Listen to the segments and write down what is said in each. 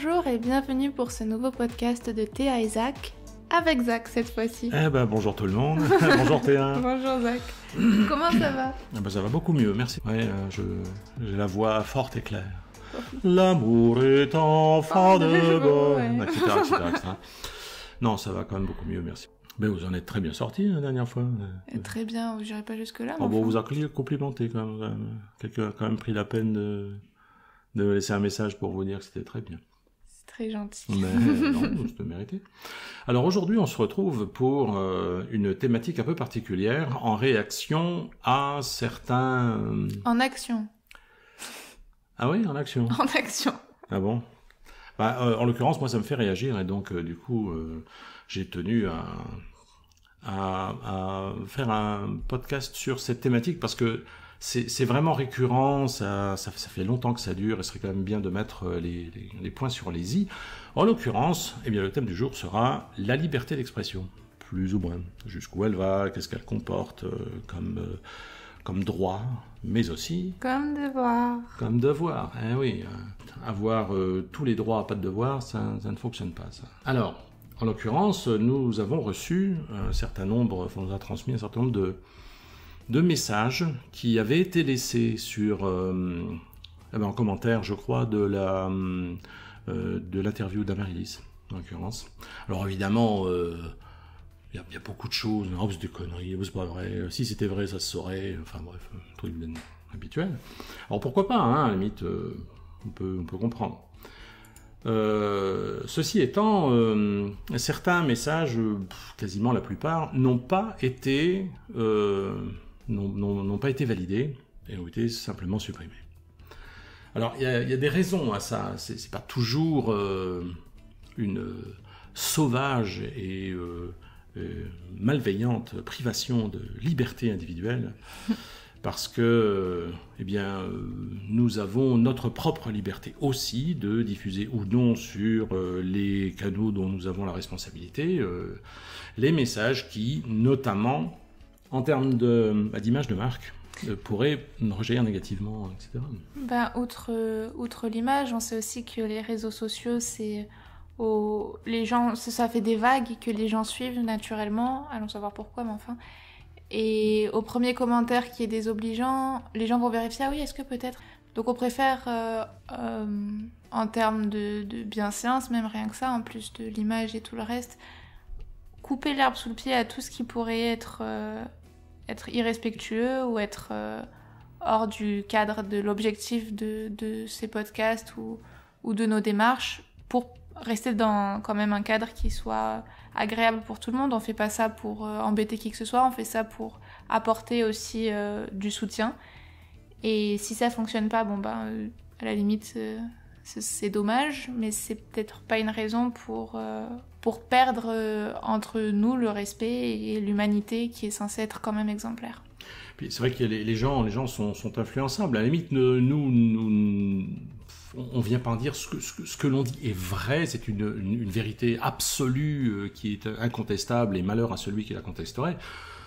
Bonjour et bienvenue pour ce nouveau podcast de Théa et Zach, avec Zach cette fois-ci. Bonjour tout le monde, bonjour Théa. Bonjour Zach, comment ça va? Ça va beaucoup mieux, merci. J'ai la voix forte et claire. L'amour est enfant de bonne, etc. Non, ça va quand même beaucoup mieux, merci. Mais vous en êtes très bien sortis la dernière fois. Très bien, je n'irai pas jusque-là. Bon, vous a complimenté quand même. Quelqu'un a quand même pris la peine de me laisser un message pour vous dire que c'était très bien. C'est très gentil. Mais non, c'était mérité. Alors aujourd'hui, on se retrouve pour une thématique un peu particulière en réaction à certains... En action. Ah oui, en action. En action. Ah bon? En l'occurrence, moi, ça me fait réagir et donc, du coup, j'ai tenu à faire un podcast sur cette thématique parce que c'est vraiment récurrent, ça fait longtemps que ça dure et ce serait quand même bien de mettre les points sur les i. En l'occurrence, le thème du jour sera la liberté d'expression, plus ou moins. Jusqu'où elle va, qu'est-ce qu'elle comporte comme droit, mais aussi... Comme devoir. Comme devoir, oui. Avoir tous les droits, pas de devoir, ça ne fonctionne pas, ça. Alors, en l'occurrence, nous avons reçu un certain nombre, on nous a transmis un certain nombre de messages qui avaient été laissés sur, en commentaire, je crois, de l'interview d'Amaryllis, en l'occurrence. Alors évidemment... Il y a beaucoup de choses, c'est des conneries, c'est pas vrai, si c'était vrai ça se saurait, enfin bref, un truc habituel. Alors pourquoi pas, à la limite, on peut comprendre. Ceci étant, certains messages, quasiment la plupart, n'ont pas été validés et ont été simplement supprimés. Alors il y a des raisons à ça, c'est pas toujours une sauvage et malveillante privation de liberté individuelle parce que nous avons notre propre liberté aussi de diffuser ou non sur les canaux dont nous avons la responsabilité les messages qui, notamment en termes d'image de marque, pourraient rejaillir négativement, etc. Outre l'image, on sait aussi que les réseaux sociaux, les gens, ça fait des vagues que les gens suivent naturellement, allons savoir pourquoi, mais enfin. Et au premier commentaire qui est désobligeant, les gens vont vérifier, ah oui, est-ce que peut-être... Donc on préfère, en termes de bienséance, même rien que ça, en plus de l'image et tout le reste, couper l'herbe sous le pied à tout ce qui pourrait être irrespectueux ou être hors du cadre de l'objectif de ces podcasts ou de nos démarches, pour rester dans quand même un cadre qui soit agréable pour tout le monde. On fait pas ça pour embêter qui que ce soit, on fait ça pour apporter aussi du soutien. Et si ça fonctionne pas, à la limite c'est dommage, mais c'est peut-être pas une raison pour perdre entre nous le respect et l'humanité qui est censée être quand même exemplaire. Puis c'est vrai que les gens sont influençables. À la limite, nous on vient pas en dire ce que l'on dit est vrai, c'est une vérité absolue qui est incontestable et malheur à celui qui la contesterait.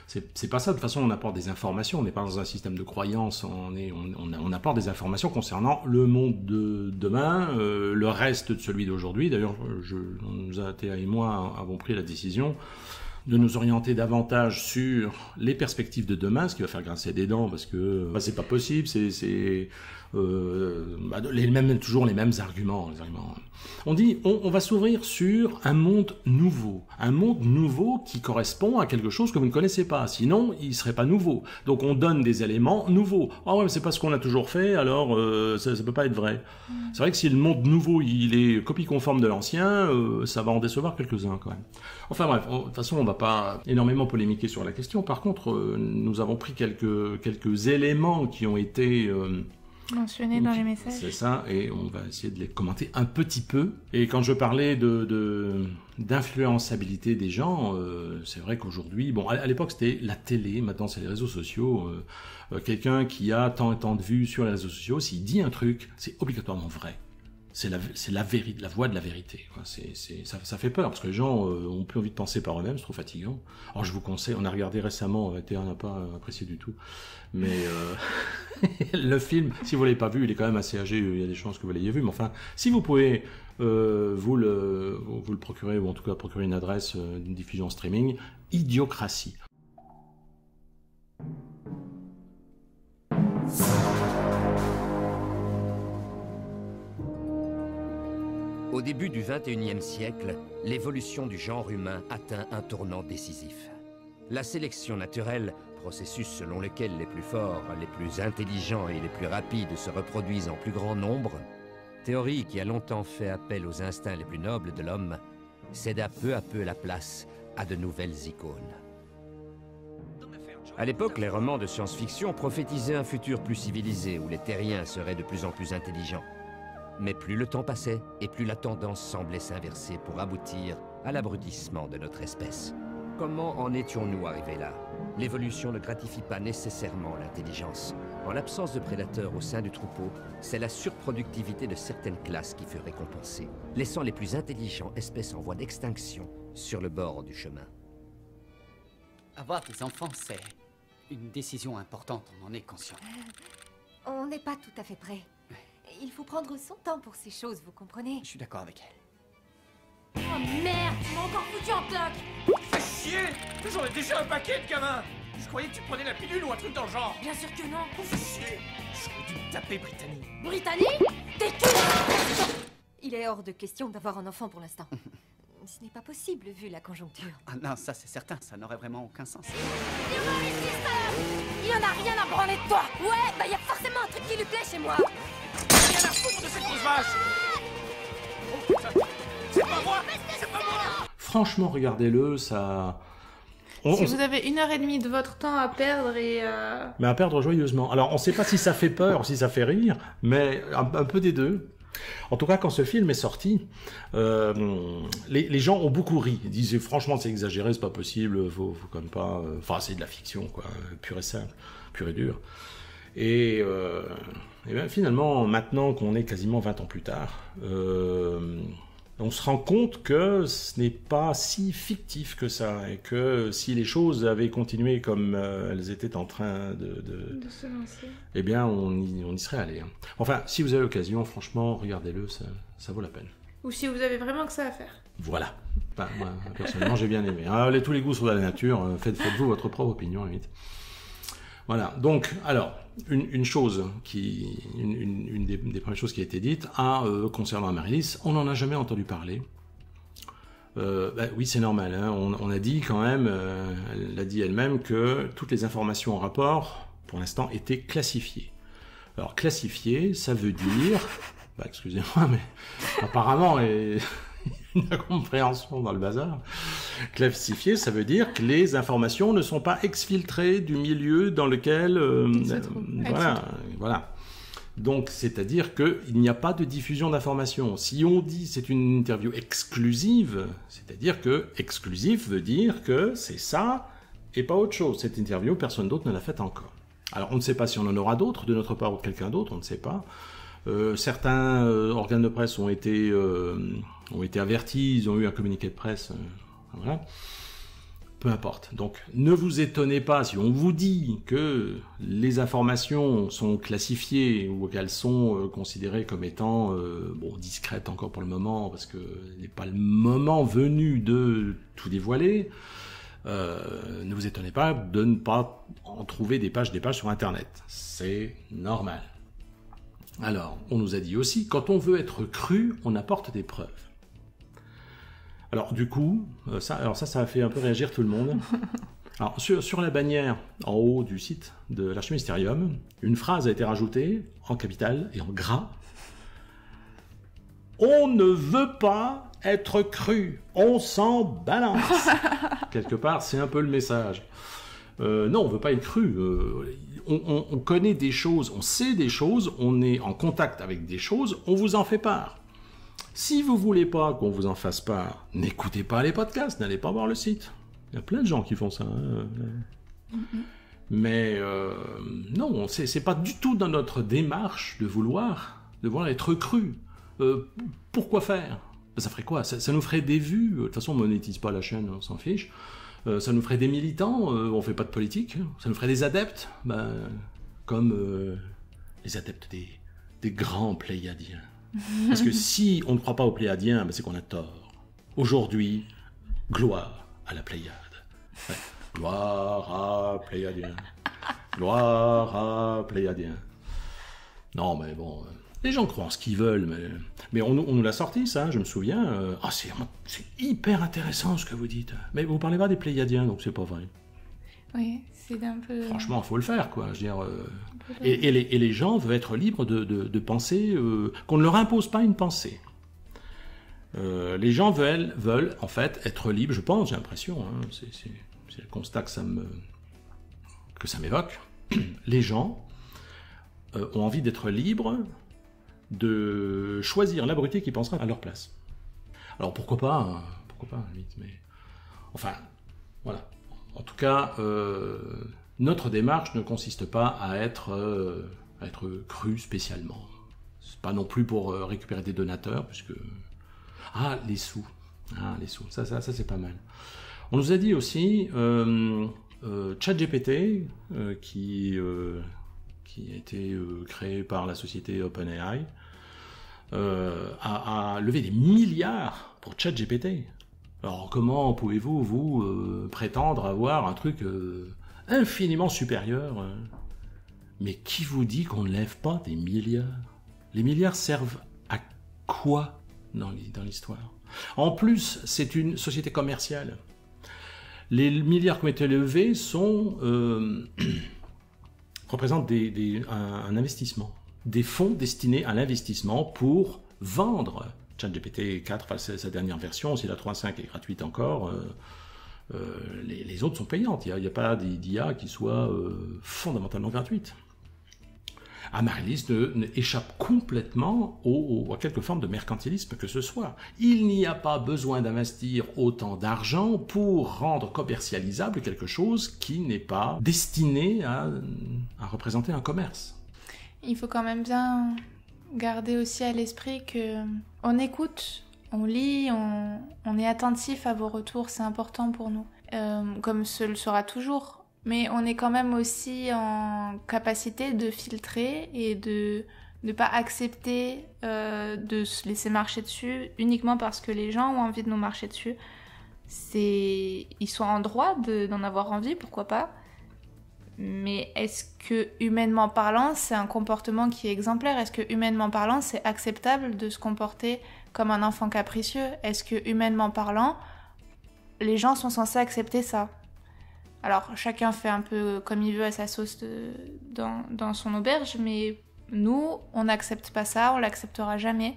C'est pas ça, de toute façon on apporte des informations, on n'est pas dans un système de croyance, on apporte des informations concernant le monde de demain, le reste de celui d'aujourd'hui. D'ailleurs, Théa et moi avons pris la décision de nous orienter davantage sur les perspectives de demain, ce qui va faire grincer des dents parce que c'est pas possible, toujours les mêmes arguments. On dit on va s'ouvrir sur un monde nouveau qui correspond à quelque chose que vous ne connaissez pas, sinon il serait pas nouveau. Donc on donne des éléments nouveaux. Ah ouais, mais c'est pas ce qu'on a toujours fait, alors ça peut pas être vrai. C'est vrai que si le monde nouveau il est copie conforme de l'ancien, ça va en décevoir quelques-uns quand même. Enfin bref, de toute façon on va pas énormément polémiquer sur la question. Par contre, nous avons pris quelques éléments qui ont été mentionnés dans les messages. C'est ça, et on va essayer de les commenter un petit peu. Et quand je parlais d'influençabilité des gens, c'est vrai qu'aujourd'hui, à l'époque c'était la télé, maintenant c'est les réseaux sociaux. Quelqu'un qui a tant et tant de vues sur les réseaux sociaux, s'il dit un truc, c'est obligatoirement vrai. C'est la vérité, la voie de la vérité. Ça fait peur parce que les gens ont plus envie de penser par eux-mêmes, c'est trop fatigant. Alors je vous conseille, on a regardé récemment, Théa n'a pas apprécié du tout, mais Le film, si vous l'avez pas vu, il est quand même assez âgé, il y a des chances que vous l'ayez vu, mais enfin, si vous pouvez vous le procurer, ou en tout cas procurer une adresse d'une diffusion en streaming, Idiocratie. Au début du XXIe siècle, l'évolution du genre humain atteint un tournant décisif. La sélection naturelle, processus selon lequel les plus forts, les plus intelligents et les plus rapides se reproduisent en plus grand nombre, théorie qui a longtemps fait appel aux instincts les plus nobles de l'homme, céda peu à peu la place à de nouvelles icônes. À l'époque, les romans de science-fiction prophétisaient un futur plus civilisé où les terriens seraient de plus en plus intelligents. Mais plus le temps passait, et plus la tendance semblait s'inverser pour aboutir à l'abrutissement de notre espèce. Comment en étions-nous arrivés là? L'évolution ne gratifie pas nécessairement l'intelligence. En l'absence de prédateurs au sein du troupeau, c'est la surproductivité de certaines classes qui fut récompensée, laissant les plus intelligents espèces en voie d'extinction sur le bord du chemin. Avoir des enfants, c'est une décision importante, on en est conscient. On n'est pas tout à fait prêt. Il faut prendre son temps pour ces choses, vous comprenez? Je suis d'accord avec elle. Oh merde, tu m'as encore foutu en bloc! Fais chier! J'en ai déjà un paquet de gamins! Je croyais que tu prenais la pilule ou un truc dans le genre! Bien sûr que non! Fais chier! J'aurais dû me taper, Brittany! Brittany? T'es qui? Il est hors de question d'avoir un enfant pour l'instant. Ce n'est pas possible vu la conjoncture. Ah non, ça c'est certain, ça n'aurait vraiment aucun sens. Il en a rien à branler de toi! Ouais, bah y a forcément un truc qui lui plaît chez moi! Rien à foutre de cette grosse vache! Oh putain! C'est pas moi! C'est pas moi! Franchement, regardez-le, ça... Si vous avez 1h30 de votre temps à perdre et... Mais à perdre joyeusement. Alors, on ne sait pas si ça fait peur ou si ça fait rire, mais un peu des deux. En tout cas, quand ce film est sorti, les gens ont beaucoup ri. Ils disaient, franchement, c'est exagéré, c'est pas possible, faut quand même pas... Enfin, c'est de la fiction, quoi, pure et simple, pure et dure. Et bien, finalement, maintenant qu'on est quasiment 20 ans plus tard, on se rend compte que ce n'est pas si fictif que ça, et que si les choses avaient continué comme elles étaient en train de se lancer, eh bien, on y serait allé. Hein. Enfin, si vous avez l'occasion, franchement, regardez-le, ça vaut la peine. ou si vous avez vraiment que ça à faire. Voilà. Enfin, moi, personnellement, j'ai bien aimé. Alors, tous les goûts sont dans la nature, faites-vous votre propre opinion, à la limite. Voilà, donc, alors, une chose une des premières choses qui a été dite, concernant Amaryllis, on n'en a jamais entendu parler. Oui, c'est normal, hein, on a dit quand même, elle a dit elle-même que toutes les informations en rapport, pour l'instant, étaient classifiées. Alors, classifié, ça veut dire, excusez-moi, mais apparemment, une incompréhension dans le bazar. Classifié, ça veut dire que les informations ne sont pas exfiltrées du milieu dans lequel... voilà. Donc, c'est-à-dire qu'il n'y a pas de diffusion d'informations. Si on dit c'est une interview exclusive, c'est-à-dire que exclusif veut dire que c'est ça et pas autre chose. Cette interview, personne d'autre ne l'a faite encore. Alors, on ne sait pas si on en aura d'autres de notre part ou de quelqu'un d'autre, on ne sait pas. Certains organes de presse ont été avertis, ils ont eu un communiqué de presse, voilà. Peu importe. Donc, ne vous étonnez pas si on vous dit que les informations sont classifiées ou qu'elles sont considérées comme étant discrètes encore pour le moment, parce que n'est pas le moment venu de tout dévoiler. Ne vous étonnez pas de ne pas en trouver des pages sur Internet. C'est normal. Alors, on nous a dit aussi, quand on veut être cru, on apporte des preuves. Alors, du coup, ça a fait un peu réagir tout le monde. Alors, sur la bannière, en haut du site de l'Archimystérium, une phrase a été rajoutée, en capital et en gras. On ne veut pas être cru, on s'en balance. Quelque part, c'est un peu le message. Non, on ne veut pas être cru. On connaît des choses, on sait des choses, on est en contact avec des choses, on vous en fait part. Si vous voulez pas qu'on vous en fasse part, n'écoutez pas les podcasts, n'allez pas voir le site. Il y a plein de gens qui font ça. Hein. Mais non, c'est pas du tout dans notre démarche de vouloir être cru. Pourquoi faire? Ça ferait quoi? Ça nous ferait des vues. De toute façon, on monétise pas la chaîne, on s'en fiche. Ça nous ferait des militants, on fait pas de politique. Ça nous ferait des adeptes. comme les adeptes des grands Pléiadiens. Parce que si on ne croit pas aux Pléiadiens, c'est qu'on a tort. Aujourd'hui, gloire à la Pléiade. Ouais. Gloire à Pléiadiens. Gloire à Pléiadiens. Non, mais bon, les gens croient en ce qu'ils veulent, mais on nous l'a sorti, ça, je me souviens. C'est hyper intéressant ce que vous dites. Mais vous parlez pas des Pléiadiens, donc c'est pas vrai. Oui, c'est un peu... Franchement, il faut le faire, quoi. Je veux dire, et les gens veulent être libres de penser, qu'on ne leur impose pas une pensée. Les gens veulent, en fait, être libres, je pense, j'ai l'impression, hein, c'est le constat que ça m'évoque. Les gens ont envie d'être libres de choisir l'abruti qui pensera à leur place. Alors pourquoi pas, mais enfin, voilà. En tout cas, notre démarche ne consiste pas à être cru spécialement. C'est pas non plus pour récupérer des donateurs, puisque les sous, ça c'est pas mal. On nous a dit aussi ChatGPT qui a été créé par la société OpenAI a levé des milliards pour ChatGPT. Alors comment pouvez-vous vous prétendre avoir un truc infiniment supérieur Mais qui vous dit qu'on ne lève pas des milliards? Les milliards servent à quoi dans l'histoire? En plus, c'est une société commerciale. Les milliards qui ont été levés représentent un investissement, des fonds destinés à l'investissement pour vendre ChatGPT 4, sa dernière version, si la 3.5 est gratuite encore, les autres sont payantes. Il n'y a pas d'IA qui soit fondamentalement gratuite. Amaryllis échappe complètement à quelque forme de mercantilisme que ce soit. Il n'y a pas besoin d'investir autant d'argent pour rendre commercialisable quelque chose qui n'est pas destiné à représenter un commerce. Il faut quand même bien garder aussi à l'esprit que on écoute, on lit, on est attentif à vos retours, c'est important pour nous, comme ce le sera toujours. Mais on est quand même aussi en capacité de filtrer et de ne pas accepter de se laisser marcher dessus uniquement parce que les gens ont envie de nous marcher dessus. Ils sont en droit d'en avoir envie, pourquoi pas. Mais est-ce que, humainement parlant, c'est un comportement qui est exemplaire? Est-ce que, humainement parlant, c'est acceptable de se comporter comme un enfant capricieux? Est-ce que, humainement parlant, les gens sont censés accepter ça? Alors, chacun fait un peu comme il veut à sa sauce dans son auberge, mais nous, on n'accepte pas ça, on l'acceptera jamais.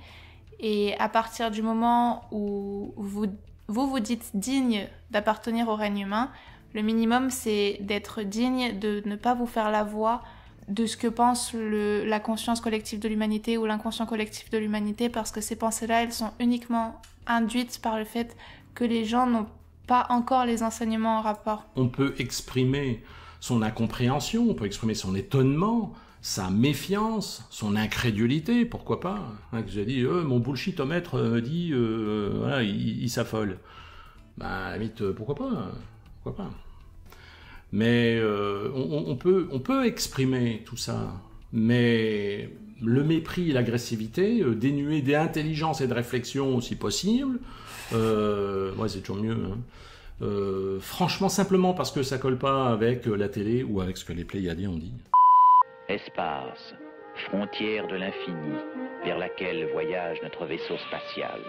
Et à partir du moment où vous dites digne d'appartenir au règne humain, le minimum, c'est d'être digne de ne pas vous faire la voix de ce que pense la conscience collective de l'humanité ou l'inconscient collectif de l'humanité, parce que ces pensées-là, elles sont uniquement induites par le fait que les gens n'ont pas encore les enseignements en rapport. On peut exprimer son incompréhension, on peut exprimer son étonnement, sa méfiance, son incrédulité, pourquoi pas. Hein, que j'ai dit, mon bullshit-omètre me dit, voilà, il s'affole. À la limite, pourquoi pas. Mais on peut exprimer tout ça, mais le mépris et l'agressivité, dénués d'intelligence et de réflexion aussi possible, c'est toujours mieux. Hein. Franchement, simplement parce que ça colle pas avec la télé ou avec ce que les Pléiadiens ont dit. Espace, frontière de l'infini, vers laquelle voyage notre vaisseau spatial.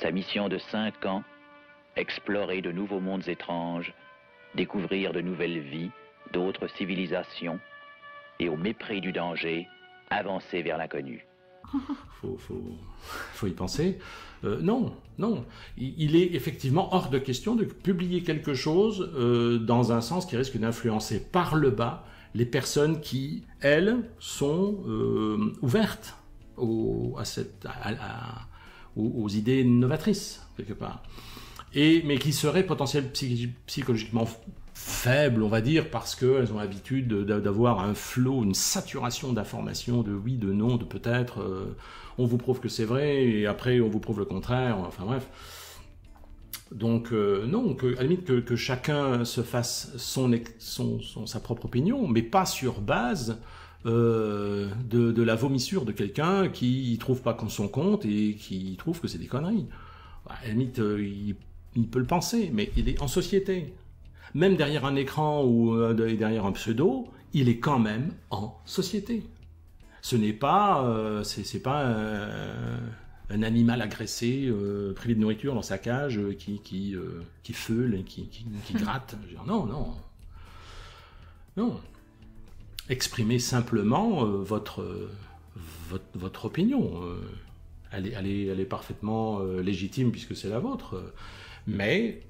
Sa mission de 5 ans, explorer de nouveaux mondes étranges, découvrir de nouvelles vies, d'autres civilisations, et au mépris du danger, avancer vers l'inconnu. Faut y penser. Non. Il est effectivement hors de question de publier quelque chose dans un sens qui risque d'influencer par le bas les personnes qui, elles, sont ouvertes aux idées novatrices, quelque part. Mais qui seraient potentiellement psychologiquement faibles, on va dire, parce qu'elles ont l'habitude d'avoir un flot, une saturation d'informations, de oui, de non, de peut-être, on vous prouve que c'est vrai, et après on vous prouve le contraire, enfin bref. Donc non, à la limite que chacun se fasse sa propre opinion, mais pas sur base de la vomissure de quelqu'un qui trouve pas son compte et qui trouve que c'est des conneries. À la limite, il peut le penser, mais il est en société. Même derrière un écran ou derrière un pseudo, il est quand même en société. Ce n'est pas, c'est pas un animal agressé, privé de nourriture dans sa cage, qui feule et qui gratte. Je veux dire, non. Exprimez simplement votre opinion. Elle est parfaitement légitime puisque c'est la vôtre. Mais,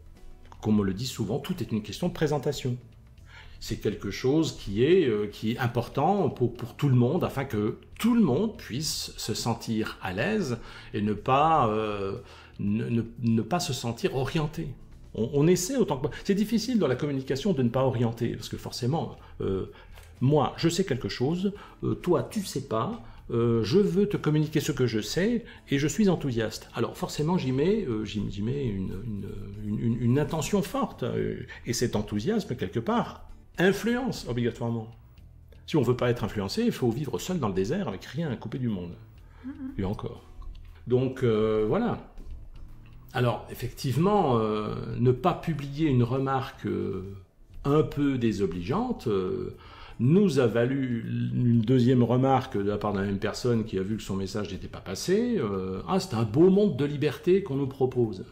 comme on le dit souvent, tout est une question de présentation. C'est quelque chose qui est important pour tout le monde, afin que tout le monde puisse se sentir à l'aise et ne pas se sentir orienté. On essaie autant que... C'est difficile dans la communication de ne pas orienter, parce que forcément, moi, je sais quelque chose, toi, tu sais pas, je veux te communiquer ce que je sais, et je suis enthousiaste. Alors forcément, j'y mets une intention forte, et cet enthousiasme, quelque part, influence obligatoirement. Si on veut pas être influencé, il faut vivre seul dans le désert avec rien à couper du monde. Et encore. Donc voilà. Alors effectivement, ne pas publier une remarque un peu désobligeante nous a valu une deuxième remarque de la part de la même personne qui a vu que son message n'était pas passé. C'est un beau monde de liberté qu'on nous propose.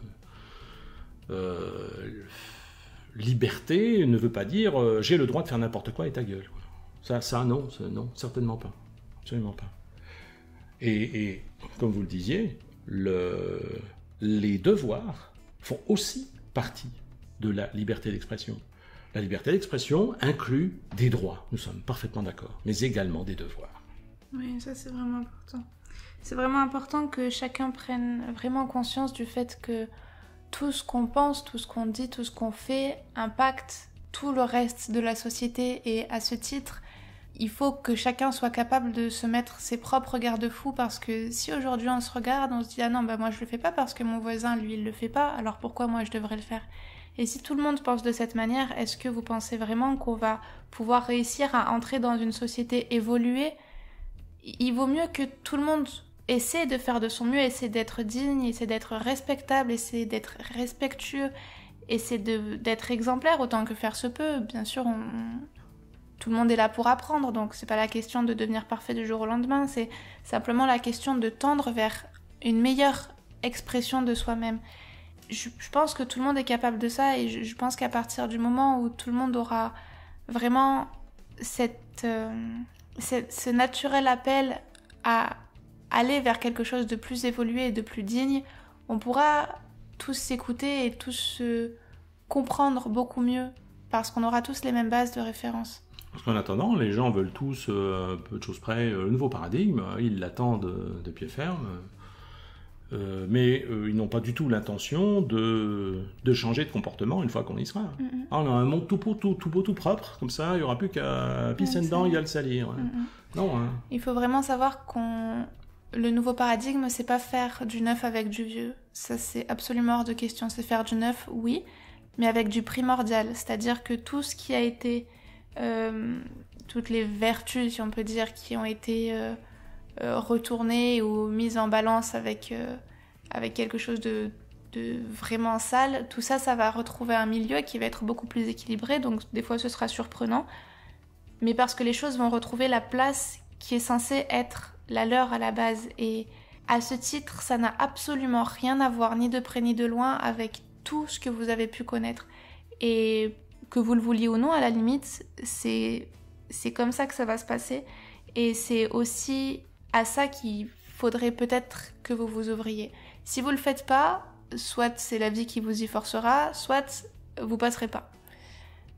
Liberté ne veut pas dire j'ai le droit de faire n'importe quoi et ta gueule. Ça non, certainement pas. Absolument pas. Et comme vous le disiez, les devoirs font aussi partie de la liberté d'expression. La liberté d'expression inclut des droits, nous sommes parfaitement d'accord, mais également des devoirs. Oui, ça c'est vraiment important. C'est vraiment important que chacun prenne vraiment conscience du fait que tout ce qu'on pense, tout ce qu'on dit, tout ce qu'on fait impacte tout le reste de la société, et à ce titre, il faut que chacun soit capable de se mettre ses propres garde-fous, parce que si aujourd'hui on se regarde, on se dit « Ah non, moi je le fais pas parce que mon voisin, lui, il le fait pas, alors pourquoi moi je devrais le faire ?» Et si tout le monde pense de cette manière, est-ce que vous pensez vraiment qu'on va pouvoir réussir à entrer dans une société évoluée ? Il vaut mieux que tout le monde essaie de faire de son mieux, essaie d'être digne, essaie d'être respectable, essaie d'être respectueux, essaie d'être exemplaire autant que faire se peut. Bien sûr, tout le monde est là pour apprendre, donc c'est pas la question de devenir parfait du jour au lendemain, c'est simplement la question de tendre vers une meilleure expression de soi-même. Je pense que tout le monde est capable de ça, et je pense qu'à partir du moment où tout le monde aura vraiment ce naturel appel à aller vers quelque chose de plus évolué et de plus digne, on pourra tous s'écouter et tous se comprendre beaucoup mieux, parce qu'on aura tous les mêmes bases de référence. Parce qu'en attendant, les gens veulent tous, peu de choses près, le nouveau paradigme, ils l'attendent de pied ferme. Mais ils n'ont pas du tout l'intention de changer de comportement une fois qu'on y sera. On a un monde tout beau, tout propre, comme ça, il n'y aura plus qu'à pisser dedans et à le salir. Non, hein. Il faut vraiment savoir le nouveau paradigme, c'est pas faire du neuf avec du vieux. Ça, c'est absolument hors de question. C'est faire du neuf, oui, mais avec du primordial. C'est-à-dire que tout ce qui a été... toutes les vertus, si on peut dire, qui ont été... retourner ou mise en balance avec quelque chose de vraiment sale, tout ça, ça va retrouver un milieu qui va être beaucoup plus équilibré, donc des fois ce sera surprenant, mais parce que les choses vont retrouver la place qui est censée être la leur à la base. Et à ce titre, ça n'a absolument rien à voir, ni de près ni de loin, avec tout ce que vous avez pu connaître. Et que vous le vouliez ou non, à la limite, c'est comme ça que ça va se passer, et c'est aussi à ça qu'il faudrait peut-être que vous vous ouvriez. Si vous le faites pas, soit c'est la vie qui vous y forcera, soit vous passerez pas.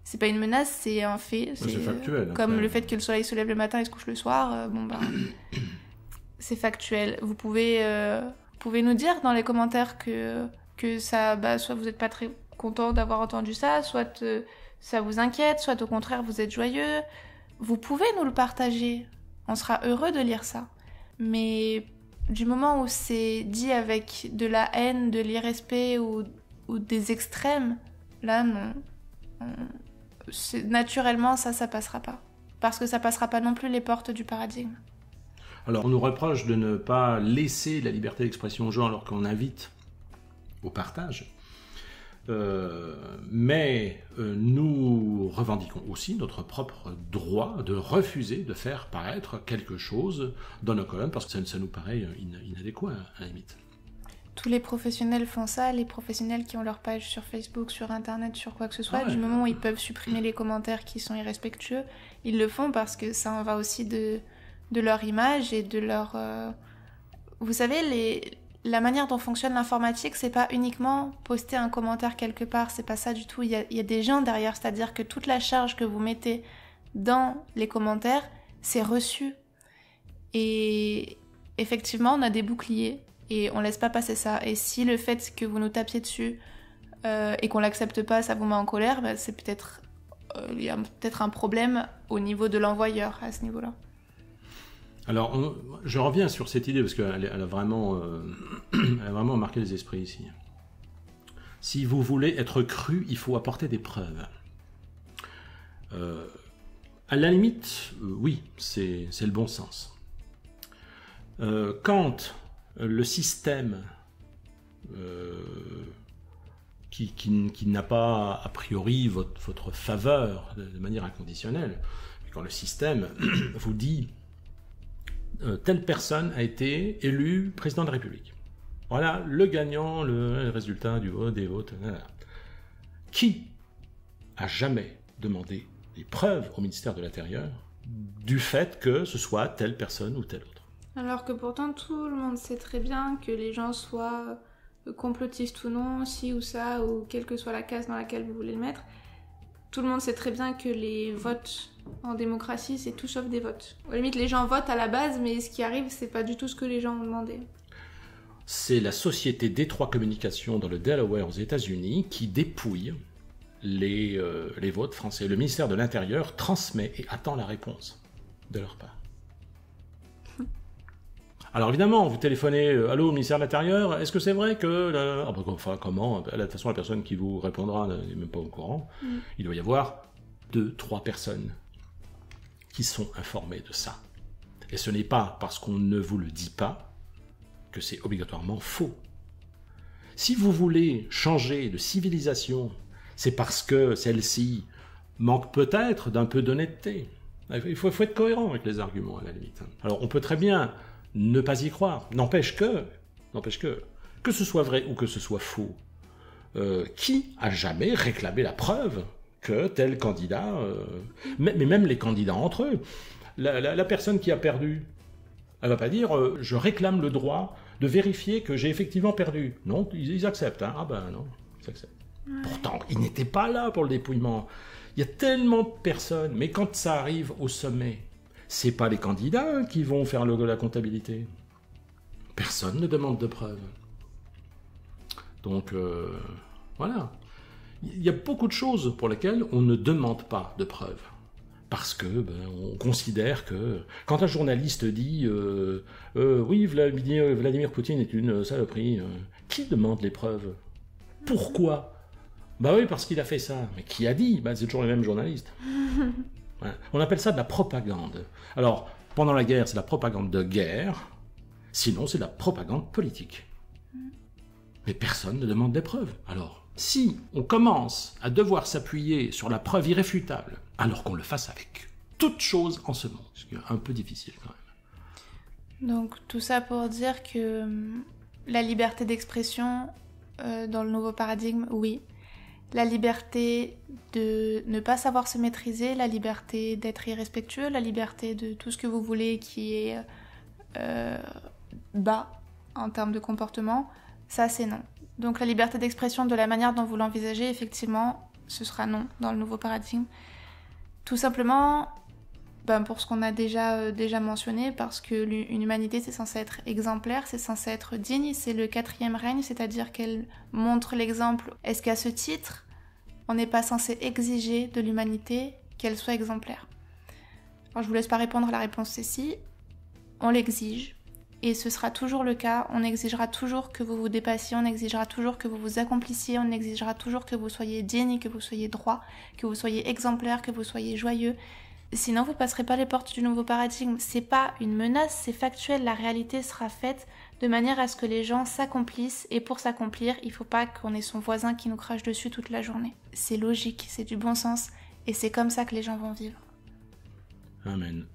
C'est pas une menace, c'est un fait. C'est factuel. Comme le fait que le soleil se lève le matin et se couche le soir, c'est factuel. Vous pouvez nous dire dans les commentaires que ça, soit vous êtes pas très content d'avoir entendu ça, soit ça vous inquiète, soit au contraire vous êtes joyeux. Vous pouvez nous le partager. On sera heureux de lire ça. Mais du moment où c'est dit avec de la haine, de l'irrespect ou ou des extrêmes, là non. Naturellement, ça passera pas. Parce que ça passera pas non plus les portes du paradigme. Alors, on nous reproche de ne pas laisser la liberté d'expression aux gens alors qu'on invite au partage. Mais nous revendiquons aussi notre propre droit de refuser de faire paraître quelque chose dans nos colonnes parce que ça nous paraît inadéquat à la limite. Tous les professionnels font ça, les professionnels qui ont leur page sur Facebook, sur Internet, sur quoi que ce soit, du moment où ils peuvent supprimer les commentaires qui sont irrespectueux, ils le font parce que ça en va aussi de leur image et de leur... Vous savez, la manière dont fonctionne l'informatique, c'est pas uniquement poster un commentaire quelque part, c'est pas ça du tout. Il y a des gens derrière, c'est-à-dire que toute la charge que vous mettez dans les commentaires, c'est reçu. Et effectivement, on a des boucliers et on laisse pas passer ça. Et si le fait que vous nous tapiez dessus et qu'on l'accepte pas, ça vous met en colère, bah, c'est peut-être... il y a peut-être un problème au niveau de l'envoyeur à ce niveau-là. Alors, je reviens sur cette idée parce qu'elle a vraiment marqué les esprits ici. Si vous voulez être cru, il faut apporter des preuves. À la limite, oui, c'est le bon sens. Quand le système qui n'a pas a priori votre faveur de manière inconditionnelle, quand le système vous dit telle personne a été élue président de la République. Voilà le gagnant, le résultat du vote, des votes. Qui a jamais demandé des preuves au ministère de l'Intérieur du fait que ce soit telle personne ou telle autre? Alors que pourtant tout le monde sait très bien que les gens soient complotistes ou non, ci ou ça, ou quelle que soit la case dans laquelle vous voulez le mettre, tout le monde sait très bien que les votes en démocratie, c'est tout sauf des votes. À la limite, les gens votent à la base, mais ce qui arrive, c'est pas du tout ce que les gens ont demandé. C'est la société Détroit Communications dans le Delaware aux États-Unis qui dépouille les votes français. Le ministère de l'Intérieur transmet et attend la réponse de leur part. Alors évidemment, vous téléphonez, allô, au ministère de l'Intérieur, est-ce que c'est vrai que... comment? De toute façon, la personne qui vous répondra n'est même pas au courant. Il doit y avoir 2-3 personnes qui sont informées de ça. Et ce n'est pas parce qu'on ne vous le dit pas que c'est obligatoirement faux. Si vous voulez changer de civilisation, c'est parce que celle-ci manque peut-être d'un peu d'honnêteté. Il faut être cohérent avec les arguments, à la limite. Alors, on peut très bien ne pas y croire. N'empêche que ce soit vrai ou que ce soit faux, qui a jamais réclamé la preuve que tel candidat, mais même les candidats entre eux, la personne qui a perdu, elle va pas dire je réclame le droit de vérifier que j'ai effectivement perdu. Non, ils acceptent. Hein. Ah ben non, ils acceptent. Pourtant, ils n'étaient pas là pour le dépouillement. Il y a tellement de personnes, mais quand ça arrive au sommet, c'est pas les candidats qui vont faire la comptabilité. Personne ne demande de preuves. Donc, voilà. Il y a beaucoup de choses pour lesquelles on ne demande pas de preuves. Parce que on considère que quand un journaliste dit oui, Vladimir Poutine est une saloperie, qui demande les preuves? Pourquoi? Bah oui, parce qu'il a fait ça. Mais qui a dit? C'est toujours les mêmes journalistes. Ouais. On appelle ça de la propagande. Alors, pendant la guerre, c'est la propagande de guerre. Sinon, c'est de la propagande politique. Mais personne ne demande des preuves. Alors, si on commence à devoir s'appuyer sur la preuve irréfutable, alors qu'on le fasse avec toute chose en ce monde, ce qui est un peu difficile quand même. Donc, tout ça pour dire que la liberté d'expression dans le nouveau paradigme, oui. La liberté de ne pas savoir se maîtriser, la liberté d'être irrespectueux, la liberté de tout ce que vous voulez qui est bas en termes de comportement, ça c'est non. Donc la liberté d'expression de la manière dont vous l'envisagez, effectivement, ce sera non dans le nouveau paradigme. Tout simplement pour ce qu'on a déjà mentionné, parce que une humanité c'est censé être exemplaire, c'est censé être digne, c'est le 4e règne, c'est-à-dire qu'elle montre l'exemple. Est-ce qu'à ce titre, on n'est pas censé exiger de l'humanité qu'elle soit exemplaire? Alors je vous laisse pas répondre, la réponse c'est si. On l'exige. Et ce sera toujours le cas. On exigera toujours que vous vous dépassiez, on exigera toujours que vous vous accomplissiez, on exigera toujours que vous soyez digne, que vous soyez droit, que vous soyez exemplaire, que vous soyez joyeux. Sinon, vous passerez pas les portes du nouveau paradigme. C'est pas une menace, c'est factuel. La réalité sera faite de manière à ce que les gens s'accomplissent. Et pour s'accomplir, il faut pas qu'on ait son voisin qui nous crache dessus toute la journée. C'est logique, c'est du bon sens. Et c'est comme ça que les gens vont vivre. Amen.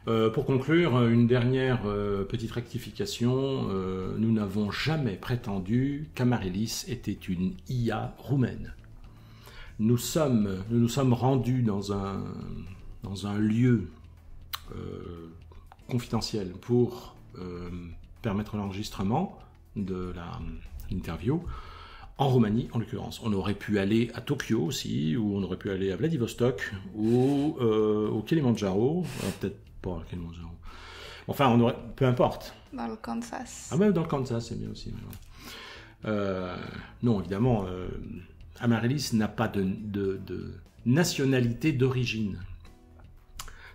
Pour conclure, une dernière petite rectification. Nous n'avons jamais prétendu qu'Amaryllis était une IA roumaine. Nous nous sommes rendus dans un lieu confidentiel pour permettre l'enregistrement de l'interview en Roumanie, en l'occurrence. On aurait pu aller à Tokyo aussi, ou on aurait pu aller à Vladivostok, ou au Kilimandjaro. Peut-être pas à Kilimandjaro. Enfin, peu importe. Dans le Kansas. Ah, même dans le Kansas, c'est bien aussi. Non, évidemment, Amaryllis n'a pas de nationalité d'origine.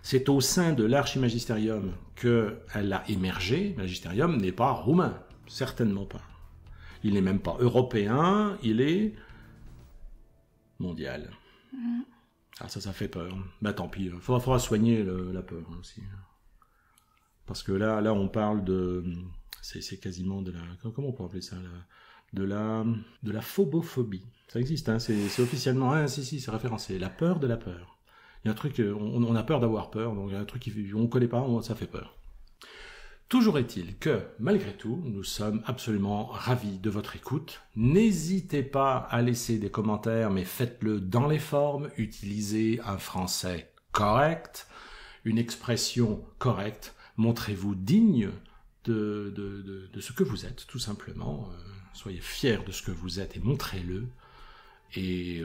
C'est au sein de l'Archimagisterium qu'elle a émergé. Le Magisterium n'est pas roumain, certainement pas. Il n'est même pas européen, il est mondial. Ah, ça fait peur. Bah tant pis, il faudra soigner la peur aussi. Parce que là on parle de... C'est quasiment de la... Comment on peut appeler ça de la phobophobie. Ça existe, hein, c'est officiellement... Ah, si, c'est référencé. La peur de la peur. Il y a un truc... On a peur d'avoir peur, donc il y a un truc qu'on ne connaît pas, ça fait peur. Toujours est-il que, malgré tout, nous sommes absolument ravis de votre écoute. N'hésitez pas à laisser des commentaires, mais faites-le dans les formes. Utilisez un français correct, une expression correcte. Montrez-vous digne de ce que vous êtes, tout simplement. Soyez fiers de ce que vous êtes et montrez-le. Et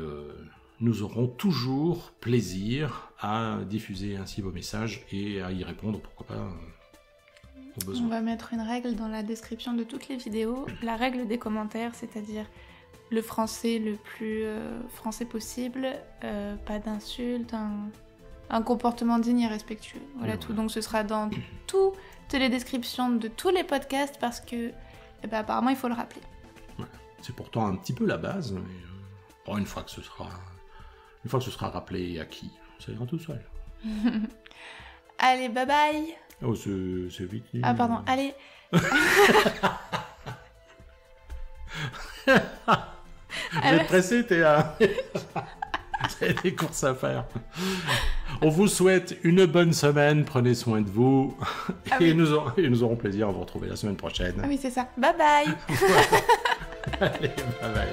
nous aurons toujours plaisir à diffuser ainsi vos messages et à y répondre, pourquoi pas... On va mettre une règle dans la description de toutes les vidéos, la règle des commentaires, c'est-à-dire le français le plus français possible, pas d'insultes, un comportement digne et respectueux. Voilà tout. Donc ce sera dans toutes les descriptions de tous les podcasts parce que apparemment il faut le rappeler. Ouais. C'est pourtant un petit peu la base, mais une fois que ce sera rappelé et acquis, ça ira tout seul. Allez, bye bye. Oh, c'est vite. Ah, pardon, allez. Vous êtes pressé, Théa. Vous avez des courses à faire. On vous souhaite une bonne semaine, prenez soin de vous. Et nous aurons plaisir à vous retrouver la semaine prochaine. Ah oui, c'est ça. Bye bye. Allez, bye bye.